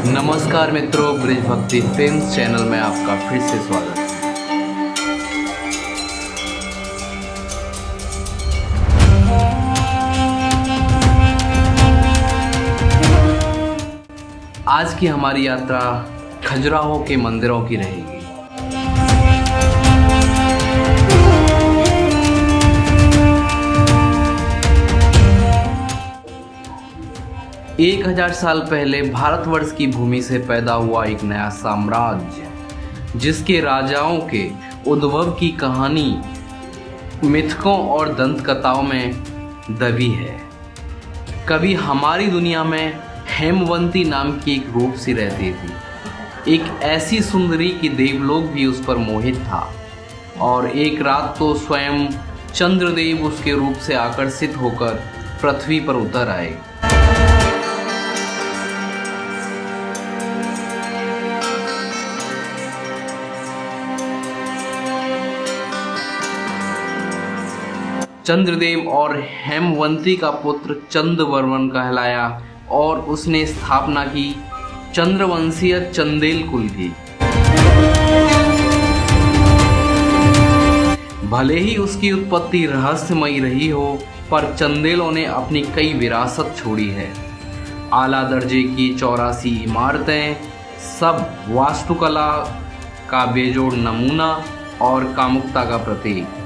नमस्कार मित्रों, ब्रिज भक्ति फिल्म्स चैनल में आपका फिर से स्वागत है। आज की हमारी यात्रा खजुराहो के मंदिरों की रहेगी। एक 1000 साल पहले भारतवर्ष की भूमि से पैदा हुआ एक नया साम्राज्य, जिसके राजाओं के उद्भव की कहानी मिथकों और दंत कथाओं में दबी है। कभी हमारी दुनिया में हेमवंती नाम की एक रूप सी रहती थी, एक ऐसी सुंदरी कि देवलोक भी उस पर मोहित था। और एक रात तो स्वयं चंद्रदेव उसके रूप से आकर्षित होकर पृथ्वी पर उतर आए। चंद्रदेव और हेमवंती का पुत्र चंद्रवर्मन कहलाया और उसने स्थापना की चंद्रवंशीय चंदेल कुल की। भले ही उसकी उत्पत्ति रहस्यमयी रही हो, पर चंदेलों ने अपनी कई विरासत छोड़ी है। आला दर्जे की 84 इमारतें, सब वास्तुकला का बेजोड़ नमूना और कामुकता का प्रतीक।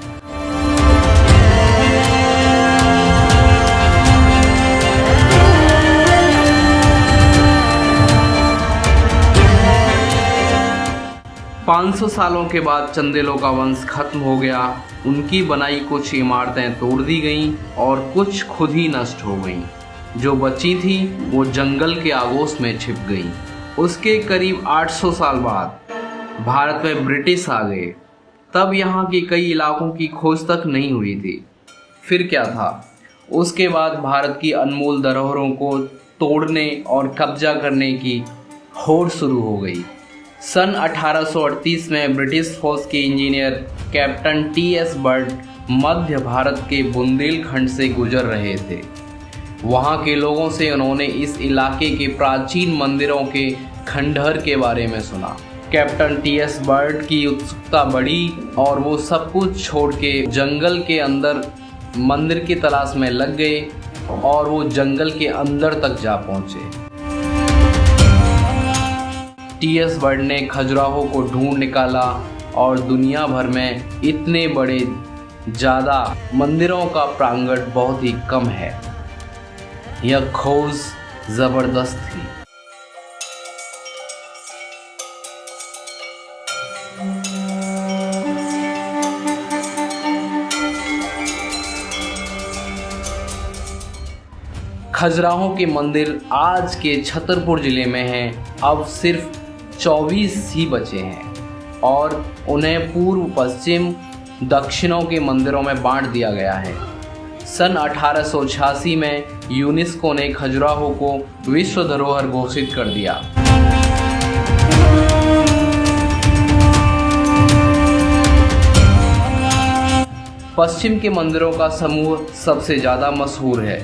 500 सालों के बाद चंदेलों का वंश खत्म हो गया। उनकी बनाई कुछ इमारतें तोड़ दी गईं और कुछ खुद ही नष्ट हो गईं। जो बची थी वो जंगल के आगोश में छिप गईं। उसके करीब 800 साल बाद भारत में ब्रिटिश आ गए। तब यहाँ के कई इलाकों की खोज तक नहीं हुई थी। फिर क्या था? उसके बाद भारत की अनमोल धरोहरों को तोड़ने और कब्जा करने की होड़ शुरू हो गई। सन 1838 में ब्रिटिश फौज के इंजीनियर कैप्टन टी.एस. बर्ड मध्य भारत के बुंदेलखंड से गुजर रहे थे। वहाँ के लोगों से उन्होंने इस इलाके के प्राचीन मंदिरों के खंडहर के बारे में सुना। Captain T.S.. बर्ड की उत्सुकता बढ़ी और वो सब कुछ छोड़ के जंगल के अंदर मंदिर की तलाश में लग गए और वो जंगल के अंदर तक जा पहुँचे। टी.एस. बर्ड ने खजुराहो को ढूंढ निकाला और दुनिया भर में इतने बड़े ज़्यादा मंदिरों का प्रांगण बहुत ही कम है। यह खोज ज़बरदस्त थी। खजुराहो के मंदिर आज के छतरपुर जिले में हैं। अब सिर्फ 24 ही बचे हैं और उन्हें पूर्व, पश्चिम, दक्षिणों के मंदिरों में बांट दिया गया है। सन 1886 में यूनेस्को ने खजुराहो को विश्व धरोहर घोषित कर दिया। पश्चिम के मंदिरों का समूह सबसे ज़्यादा मशहूर है।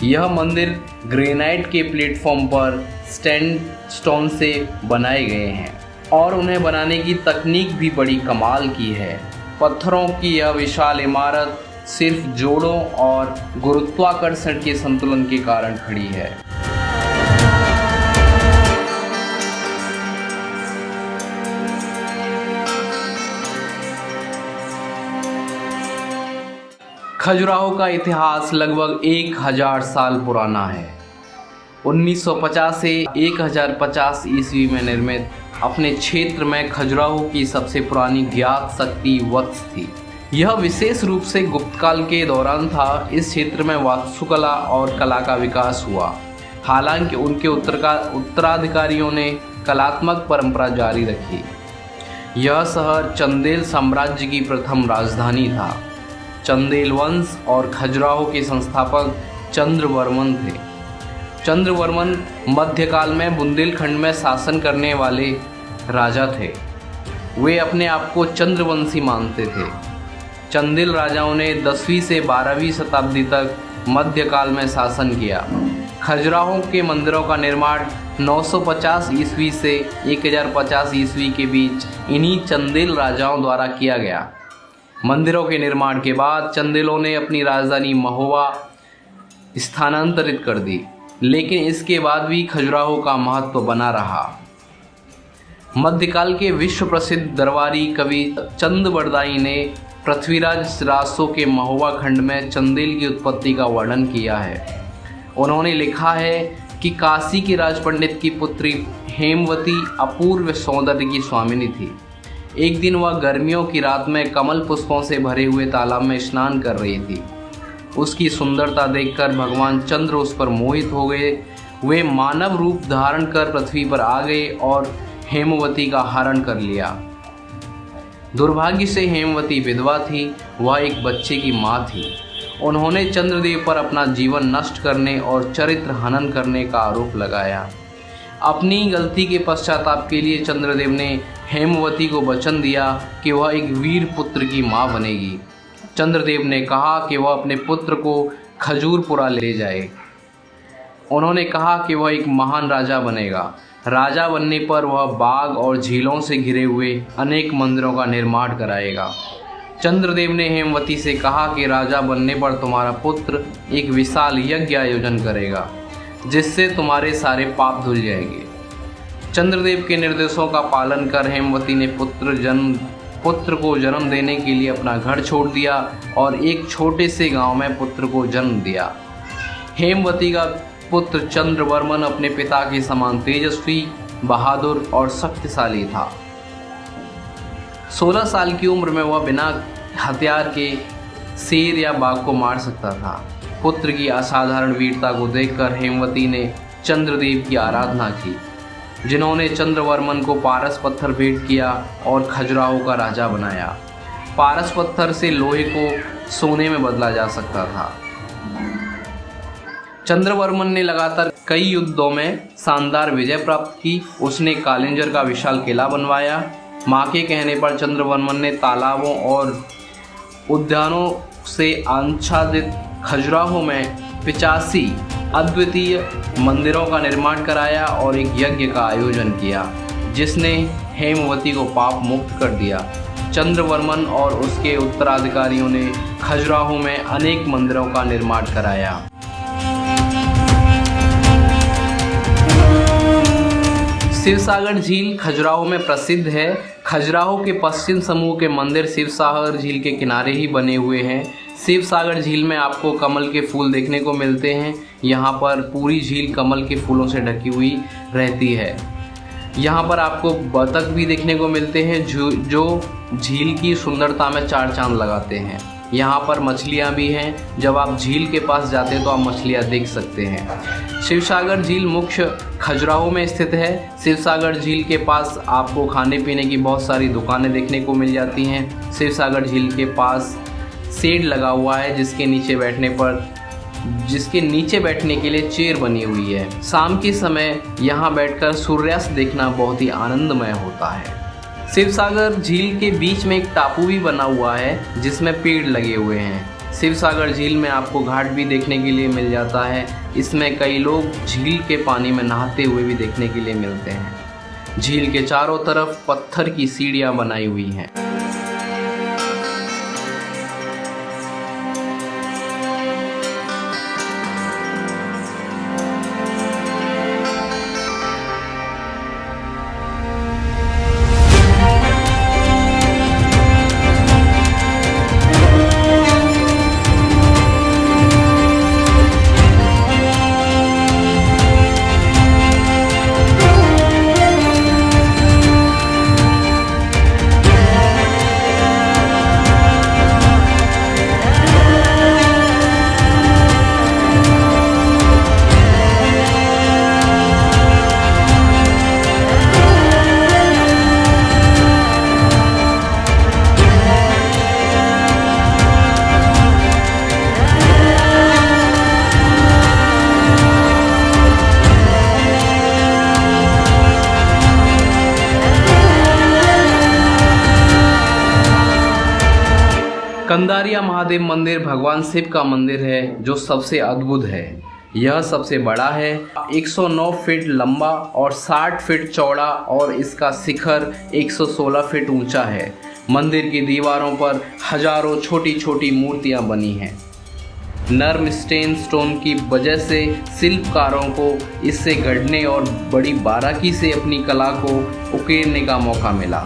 यह मंदिर ग्रेनाइट के प्लेटफॉर्म पर स्टोन से बनाए गए हैं और उन्हें बनाने की तकनीक भी बड़ी कमाल की है। पत्थरों की यह विशाल इमारत सिर्फ जोड़ों और गुरुत्वाकर्षण के संतुलन के कारण खड़ी है। खजुराहो का इतिहास लगभग 1000 साल पुराना है। 1950 से 1050 ईस्वी में निर्मित अपने क्षेत्र में खजुराहो की सबसे पुरानी ज्ञात शक्ति वत्स थी। यह विशेष रूप से गुप्त काल के दौरान था। इस क्षेत्र में वास्तुकला और कला का विकास हुआ। हालांकि उनके उत्तराधिकारियों ने कलात्मक परंपरा जारी रखी। यह शहर चंदेल साम्राज्य की प्रथम राजधानी था। चंदेल वंश और खजुराहो के संस्थापक चंद्रवर्मन थे। चंद्रवर्मन मध्यकाल में बुंदेलखंड में शासन करने वाले राजा थे। वे अपने आप को चंद्रवंशी मानते थे। चंदेल राजाओं ने 10वीं से 12वीं शताब्दी तक मध्यकाल में शासन किया। खजुराहो के मंदिरों का निर्माण 950 ईस्वी से 1050 ईस्वी के बीच इन्हीं चंदेल राजाओं द्वारा किया गया। मंदिरों के निर्माण के बाद चंदेलों ने अपनी राजधानी महोबा स्थानांतरित कर दी, लेकिन इसके बाद भी खजुराहो का महत्व बना रहा। मध्यकाल के विश्व प्रसिद्ध दरबारी कवि चंद ने पृथ्वीराज रासो के महोबा खंड में चंदेल की उत्पत्ति का वर्णन किया है। उन्होंने लिखा है कि काशी के राज पंडित की पुत्री हेमवती अपूर्व सौंदर्य की स्वामिनी थी। एक दिन वह गर्मियों की रात में कमल पुष्पों से भरे हुए तालाब में स्नान कर रही थी। उसकी सुंदरता देखकर भगवान चंद्र उस पर मोहित हो गए। वे मानव रूप धारण कर पृथ्वी पर आ गए और हेमवती का हरण कर लिया। दुर्भाग्य से हेमवती विधवा थी, वह एक बच्चे की माँ थी। उन्होंने चंद्रदेव पर अपना जीवन नष्ट करने और चरित्र हनन करने का आरोप लगाया। अपनी गलती के पश्चाताप के लिए चंद्रदेव ने हेमवती को वचन दिया कि वह एक वीर पुत्र की माँ बनेगी। चंद्रदेव ने कहा कि वह अपने पुत्र को खजूरपुरा ले जाए। उन्होंने कहा कि वह एक महान राजा बनेगा। राजा बनने पर वह बाग और झीलों से घिरे हुए अनेक मंदिरों का निर्माण कराएगा। चंद्रदेव ने हेमवती से कहा कि राजा बनने पर तुम्हारा पुत्र एक विशाल यज्ञ आयोजन करेगा, जिससे तुम्हारे सारे पाप धुल जाएंगे। चंद्रदेव के निर्देशों का पालन कर हेमवती ने पुत्र को जन्म देने के लिए अपना घर छोड़ दिया और एक छोटे से गांव में पुत्र को जन्म दिया। हेमवती का पुत्र चंद्रवर्मन अपने पिता के समान तेजस्वी, बहादुर और शक्तिशाली था। 16 साल की उम्र में वह बिना हथियार के शेर या बाघ को मार सकता था। पुत्र की असाधारण वीरता को देखकर हेमवती ने चंद्रदेव की आराधना की, जिन्होंने चंद्रवर्मन को पारस पत्थर भेंट किया और खजुराहो का राजा बनाया। पारस पत्थर से लोहे को सोने में बदला जा सकता था। चंद्रवर्मन ने लगातार कई युद्धों में शानदार विजय प्राप्त की। उसने कालिंजर का विशाल किला बनवाया। मां के कहने पर चंद्रवर्मन ने तालाबों और उद्यानों से आच्छादित खजुराहो में 85 अद्वितीय मंदिरों का निर्माण कराया और एक यज्ञ का आयोजन किया, जिसने हेमवती को पाप मुक्त कर दिया। चंद्रवर्मन और उसके उत्तराधिकारियों ने खजुराहो में अनेक मंदिरों का निर्माण कराया। शिवसागर झील खजुराहो में प्रसिद्ध है। खजुराहो के पश्चिम समूह के मंदिर शिवसागर झील के किनारे ही बने हुए हैं। शिवसागर झील में आपको कमल के फूल देखने को मिलते हैं। यहाँ पर पूरी झील कमल के फूलों से ढकी हुई रहती है। यहाँ पर आपको बतख भी देखने को मिलते हैं जो झील की सुंदरता में चार चांद लगाते हैं। यहाँ पर मछलियाँ भी हैं। जब आप झील के पास जाते हैं तो आप मछलियाँ देख सकते हैं। शिवसागर झील मुख्य खजुराहो में स्थित है। शिवसागर झील के पास आपको खाने पीने की बहुत सारी दुकानें देखने को मिल जाती हैं। शिवसागर झील के पास शेड लगा हुआ है, जिसके नीचे बैठने के लिए चेयर बनी हुई है। शाम के समय यहाँ बैठकर सूर्यास्त देखना बहुत ही आनंदमय होता है। शिवसागर झील के बीच में एक टापू भी बना हुआ है, जिसमें पेड़ लगे हुए हैं। शिवसागर झील में आपको घाट भी देखने के लिए मिल जाता है। इसमें कई लोग झील के पानी में नहाते हुए भी देखने के लिए मिलते हैं। झील के चारों तरफ पत्थर की सीढ़ियाँ बनाई हुई हैं। कंदारिया महादेव मंदिर भगवान शिव का मंदिर है, जो सबसे अद्भुत है। यह सबसे बड़ा है, 109 फीट लंबा और 60 फीट चौड़ा और इसका शिखर 116 फीट ऊंचा है। मंदिर की दीवारों पर हजारों छोटी छोटी मूर्तियां बनी हैं। नर्म स्टोन की वजह से शिल्पकारों को इससे गढ़ने और बड़ी बारीकी से अपनी कला को उकेरने का मौका मिला।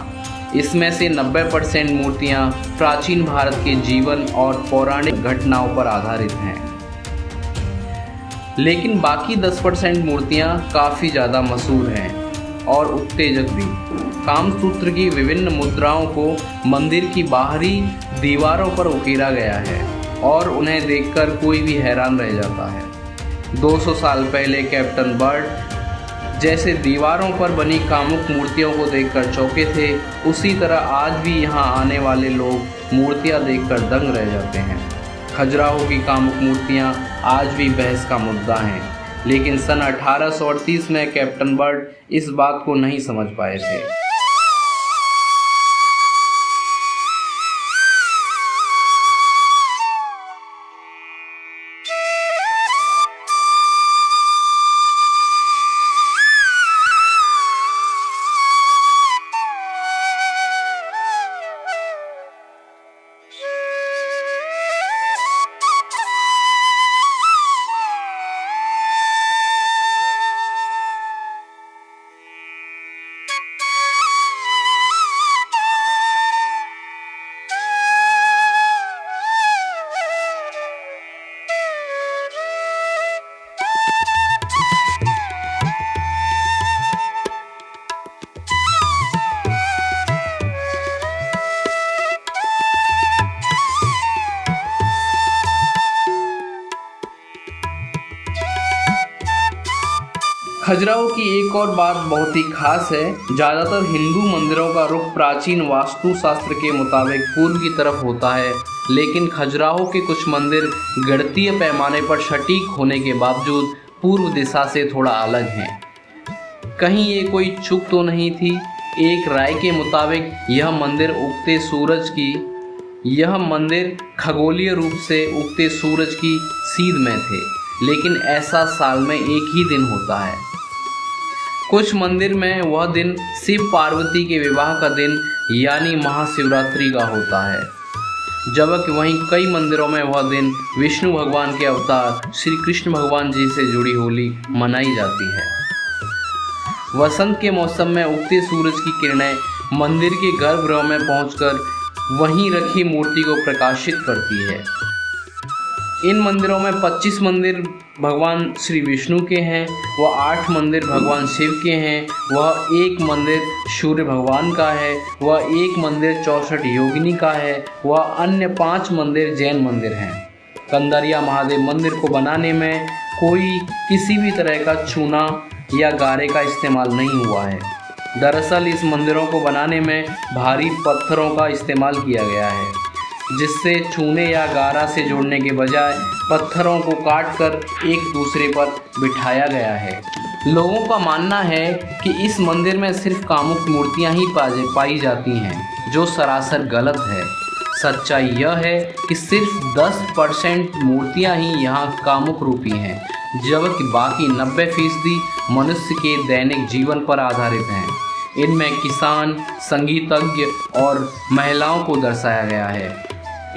इसमें से 90% मूर्तियां प्राचीन भारत के जीवन और पौराणिक घटनाओं पर आधारित हैं, लेकिन बाकी 10% मूर्तियां काफ़ी ज़्यादा मशहूर हैं और उत्तेजक भी। कामसूत्र की विभिन्न मुद्राओं को मंदिर की बाहरी दीवारों पर उकेरा गया है और उन्हें देखकर कोई भी हैरान रह जाता है। 200 साल पहले कैप्टन बर्ड जैसे दीवारों पर बनी कामुक मूर्तियों को देखकर चौंके थे, उसी तरह आज भी यहाँ आने वाले लोग मूर्तियाँ देखकर दंग रह जाते हैं। खजुराहो की कामुक मूर्तियाँ आज भी बहस का मुद्दा हैं, लेकिन सन 1838 में कैप्टन बर्ड इस बात को नहीं समझ पाए थे। खजुराहो की एक और बात बहुत ही खास है। ज़्यादातर हिंदू मंदिरों का रुख प्राचीन वास्तुशास्त्र के मुताबिक पूर्व की तरफ होता है, लेकिन खजुराहो के कुछ मंदिर गणितीय पैमाने पर सटीक होने के बावजूद पूर्व दिशा से थोड़ा अलग हैं। कहीं ये कोई चूक तो नहीं थी। एक राय के मुताबिक यह मंदिर खगोलीय रूप से उगते सूरज की सीध में थे, लेकिन ऐसा साल में एक ही दिन होता है। कुछ मंदिर में वह दिन शिव पार्वती के विवाह का दिन यानी महाशिवरात्रि का होता है, जबकि वहीं कई मंदिरों में वह दिन विष्णु भगवान के अवतार श्री कृष्ण भगवान जी से जुड़ी होली मनाई जाती है। वसंत के मौसम में उगते सूरज की किरणें मंदिर के गर्भगृह में पहुंचकर वहीं रखी मूर्ति को प्रकाशित करती है। इन मंदिरों में 25 मंदिर भगवान श्री विष्णु के हैं, वह 8 मंदिर भगवान शिव के हैं, वह 1 मंदिर सूर्य भगवान का है, वह 1 मंदिर 64 योगिनी का है, वह अन्य 5 मंदिर जैन मंदिर हैं। कंदरिया महादेव मंदिर को बनाने में किसी भी तरह का चूना या गारे का इस्तेमाल नहीं हुआ है। दरअसल इस मंदिरों को बनाने में भारी पत्थरों का इस्तेमाल किया गया है, जिससे चूने या गारा से जोड़ने के बजाय पत्थरों को काटकर एक दूसरे पर बिठाया गया है। लोगों का मानना है कि इस मंदिर में सिर्फ कामुक मूर्तियां ही पाई जाती हैं, जो सरासर गलत है। सच्चाई यह है कि सिर्फ 10% मूर्तियां ही यहाँ कामुक रूपी हैं, जबकि बाकी 90% मनुष्य के दैनिक जीवन पर आधारित हैं। इनमें किसान, संगीतज्ञ और महिलाओं को दर्शाया गया है।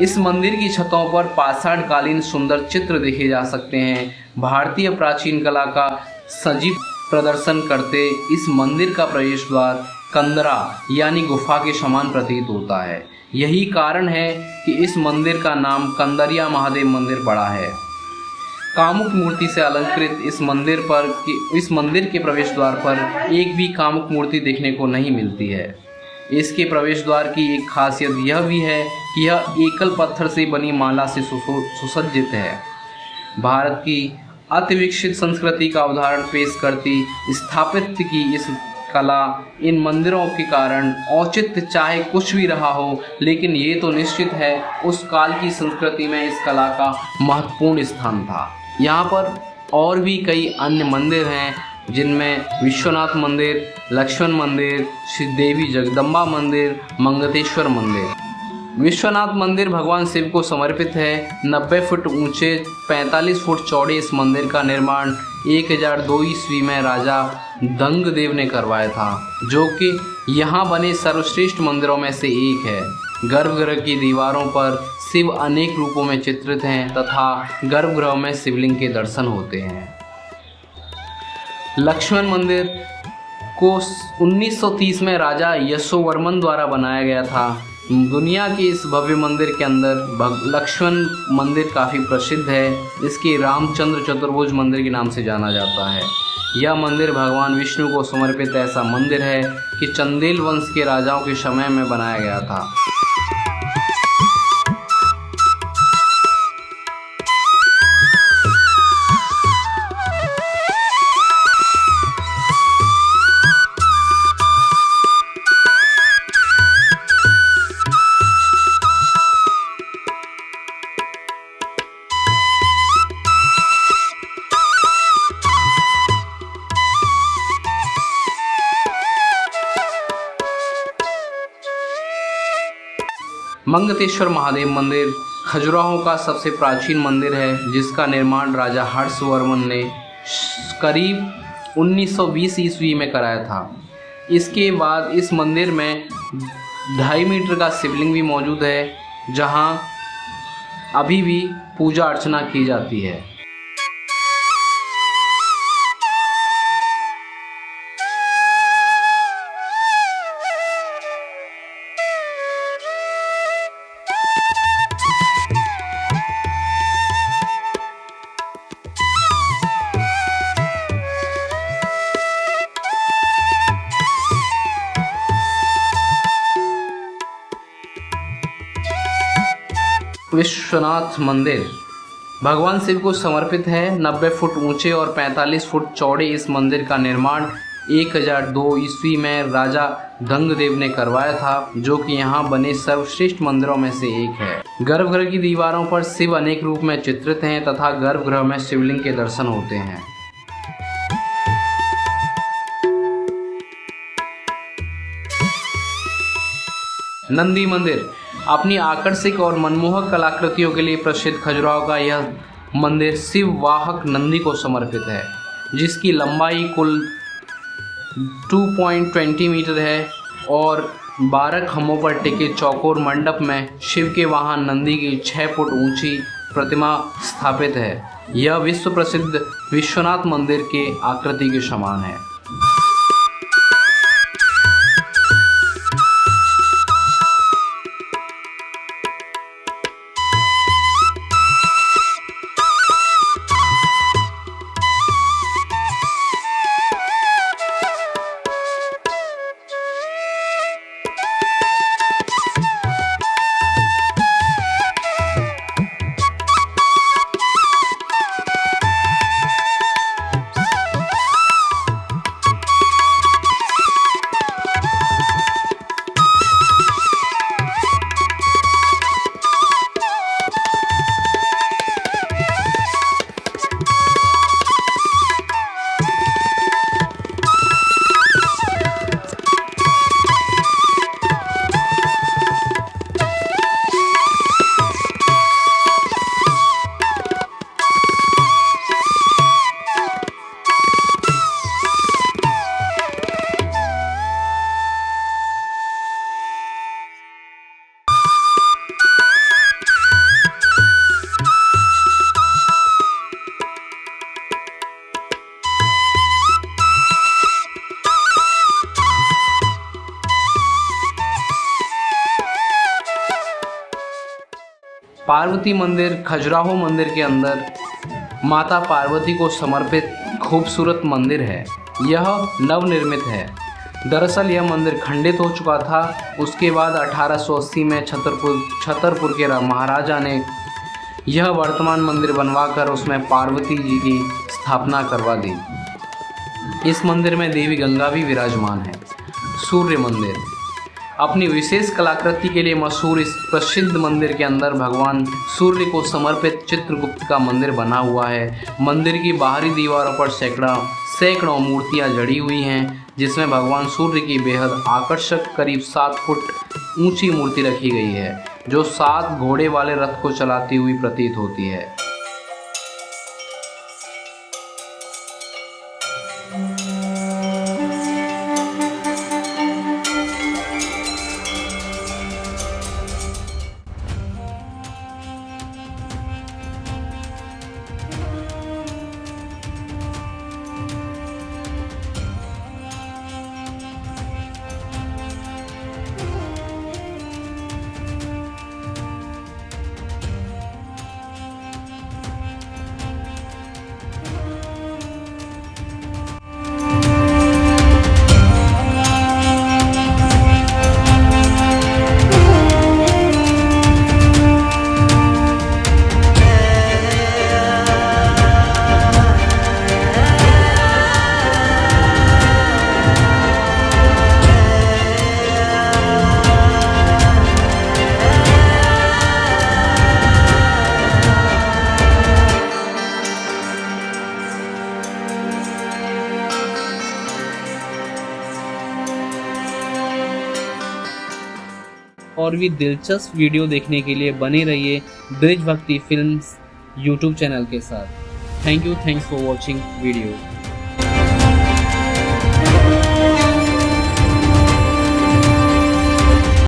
इस मंदिर की छतों पर पाषाणकालीन सुंदर चित्र देखे जा सकते हैं। भारतीय प्राचीन कला का सजीव प्रदर्शन करते इस मंदिर का प्रवेश द्वार कंदरा यानी गुफा के समान प्रतीत होता है। यही कारण है कि इस मंदिर का नाम कंदरिया महादेव मंदिर पड़ा है। कामुक मूर्ति से अलंकृत इस मंदिर के प्रवेश द्वार पर एक भी कामुक मूर्ति देखने को नहीं मिलती है। इसके प्रवेश द्वार की एक खासियत यह भी है कि यह एकल पत्थर से बनी माला से सुसज्जित है। भारत की अति विकसित संस्कृति का उदाहरण पेश करती स्थापत्य की इस कला इन मंदिरों के कारण औचित्य चाहे कुछ भी रहा हो, लेकिन ये तो निश्चित है उस काल की संस्कृति में इस कला का महत्वपूर्ण स्थान था। यहाँ पर और भी कई अन्य मंदिर हैं, जिनमें विश्वनाथ मंदिर, लक्ष्मण मंदिर, श्री देवी जगदम्बा मंदिर, मंगतेश्वर मंदिर। विश्वनाथ मंदिर भगवान शिव को समर्पित है। 90 फुट ऊंचे 45 फुट चौड़े इस मंदिर का निर्माण 1002 ईस्वी में राजा दंगदेव ने करवाया था, जो कि यहाँ बने सर्वश्रेष्ठ मंदिरों में से एक है। गर्भगृह की दीवारों पर शिव अनेक रूपों में चित्रित हैं तथा गर्भगृह में शिवलिंग के दर्शन होते हैं। लक्ष्मण मंदिर को 1930 में राजा यशोवर्मन द्वारा बनाया गया था। दुनिया के इस भव्य मंदिर के अंदर लक्ष्मण मंदिर काफ़ी प्रसिद्ध है। इसके रामचंद्र चतुर्भुज मंदिर के नाम से जाना जाता है। यह मंदिर भगवान विष्णु को समर्पित ऐसा मंदिर है कि चंदेल वंश के राजाओं के समय में बनाया गया था। मंगतेश्वर महादेव मंदिर खजुराहो का सबसे प्राचीन मंदिर है, जिसका निर्माण राजा हर्षवर्मन ने करीब 1920 ईस्वी में कराया था। इसके बाद इस मंदिर में 2.5 मीटर का शिवलिंग भी मौजूद है, जहां अभी भी पूजा अर्चना की जाती है। विश्वनाथ मंदिर भगवान शिव को समर्पित है। 90 फुट ऊंचे और 45 फुट चौड़े इस मंदिर का निर्माण 1002 ईस्वी में राजा दंगदेव ने करवाया था, जो कि यहाँ बने सर्वश्रेष्ठ मंदिरों में से एक है। गर्भगृह की दीवारों पर शिव अनेक रूप में चित्रित हैं तथा गर्भगृह में शिवलिंग के दर्शन होते हैं। नंदी मंदिर अपनी आकर्षक और मनमोहक कलाकृतियों के लिए प्रसिद्ध खजुराहो का यह मंदिर शिव वाहक नंदी को समर्पित है, जिसकी लंबाई कुल 2.20 मीटर है और 12 खम्भों पर टिके चौकोर मंडप में शिव के वाहन नंदी की 6 फुट ऊंची प्रतिमा स्थापित है। यह विश्व प्रसिद्ध विश्वनाथ मंदिर के आकृति के समान है। पार्वती मंदिर खजुराहो मंदिर के अंदर माता पार्वती को समर्पित खूबसूरत मंदिर है। यह नवनिर्मित है। दरअसल यह मंदिर खंडित हो चुका था। उसके बाद 1880 में छतरपुर के महाराजा ने यह वर्तमान मंदिर बनवाकर उसमें पार्वती जी की स्थापना करवा दी। इस मंदिर में देवी गंगा भी विराजमान है। सूर्य मंदिर अपनी विशेष कलाकृति के लिए मशहूर इस प्रसिद्ध मंदिर के अंदर भगवान सूर्य को समर्पित चित्रगुप्त का मंदिर बना हुआ है। मंदिर की बाहरी दीवारों पर सैकड़ों मूर्तियां जड़ी हुई हैं, जिसमें भगवान सूर्य की बेहद आकर्षक करीब 7 फुट ऊंची मूर्ति रखी गई है। जो 7 घोड़े वाले रथ को चलाती हुई प्रतीत होती है। और भी दिलचस्प वीडियो देखने के लिए बने रहिए ब्रिज भक्ति फिल्म्स यूट्यूब चैनल के साथ। Thanks for watching video.